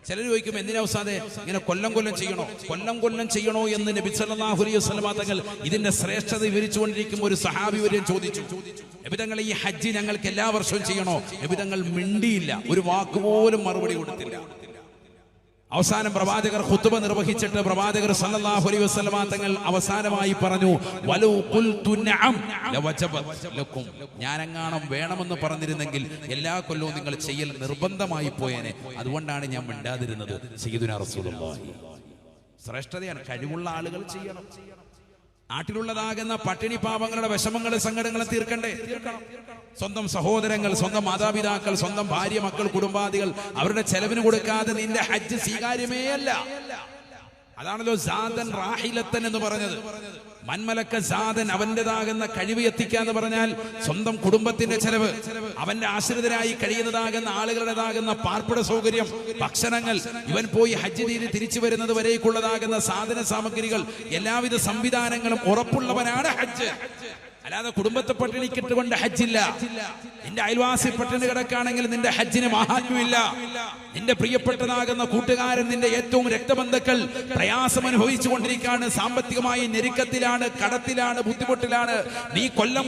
ചിലർ ചോദിക്കും, എന്തിനാ ഉസ്താദേ ഇങ്ങനെ കൊല്ലം കൊല്ലം ചെയ്യണോ എന്ന് നബി സല്ലല്ലാഹു അലൈഹി വസല്ലം തങ്ങൾ ഇതിന്റെ ശ്രേഷ്ഠത വിവരിച്ചുകൊണ്ടിരിക്കുമ്പോൾ ഒരു സഹാബി വരെയും ചോദിച്ചു, നബി തങ്ങൾ ഈ ഹജ്ജ് ഞങ്ങൾക്ക് എല്ലാ വർഷവും ചെയ്യണോ? നബി തങ്ങൾ മിണ്ടിയില്ല, ഒരു വാക്കുപോലും മറുപടി കൊടുത്തില്ല. അവസാനം പ്രവാചകർ ഖുത്ബ നിർവഹിച്ചിട്ട് പ്രവാചകർ സല്ലല്ലാഹു അലൈഹി വസല്ലം തങ്ങൾ അവസാനമായി പറഞ്ഞു, വലൗ ഖുൽതു നഅം ലവജബത് ലക്കും. ഞാനെങ്ങാനും വേണമെന്ന് പറഞ്ഞിരുന്നെങ്കിൽ എല്ലാ കൊല്ലവും നിങ്ങൾ ചെയ്യൽ നിർബന്ധമായി പോയേനെ. അതുകൊണ്ടാണ് ഞാൻ മിണ്ടാതിരുന്നത്. സയ്യിദുനാ റസൂലുള്ളാഹി. ശ്രേഷ്ഠതയാണ്. കഴിവുള്ള ആളുകൾ ചെയ്യണം. നാട്ടിലുള്ളതാകുന്ന പട്ടിണി പാവങ്ങളുടെ വിഷമങ്ങളും സങ്കടങ്ങളും തീർക്കണം. സ്വന്തം സഹോദരങ്ങൾ, സ്വന്തം മാതാപിതാക്കൾ, സ്വന്തം ഭാര്യ, മക്കൾ, കുടുംബാദികൾ അവരുടെ ചെലവിന് കൊടുക്കാതെ നിന്റെ ഹജ്ജ് സ്വീകാര്യമേ അല്ല. അതാണല്ലോ സാദൻ റാഹിലത്തൻ എന്ന് പറഞ്ഞത്. മന്മലക്ക സാദൻ, അവന്റേതാകുന്ന കഴിവ് എത്തിക്കാന്ന് പറഞ്ഞാൽ സ്വന്തം കുടുംബത്തിന്റെ ചെലവ്, അവന്റെ ആശ്രിതരായി കഴിയുന്നതാകുന്ന ആളുകളുടേതാകുന്ന പാർപ്പിട സൗകര്യം, ഭക്ഷണങ്ങൾ, ഇവൻ പോയി ഹജ്ജ് ചെയ്ത് തിരിച്ചു വരുന്നത് വരേക്കുള്ളതാകുന്ന സാധന സാമഗ്രികൾ, എല്ലാവിധ സംവിധാനങ്ങളും ഉറപ്പുള്ളവനാണ് ഹജ്ജ്. അല്ലാതെ കുടുംബത്തെ പട്ടിണിക്കിട്ടുകൊണ്ട് ഹജ്ജില്ല. നിന്റെ അയൽവാസി പട്ടിണി കിടക്കാണെങ്കിൽ നിന്റെ ഹജ്ജിന് മഹാത്മ്യമില്ല. നിന്റെ പ്രിയപ്പെട്ടതാകുന്ന കൂട്ടുകാരൻ, നിന്റെ ഏറ്റവും രക്തബന്ധുക്കൾ പ്രയാസം അനുഭവിച്ചു കൊണ്ടിരിക്കുകയാണ്, സാമ്പത്തികമായി ഞെരുക്കത്തിലാണ്, കടത്തിലാണ്, ബുദ്ധിമുട്ടിലാണ്. നീ കൊല്ലം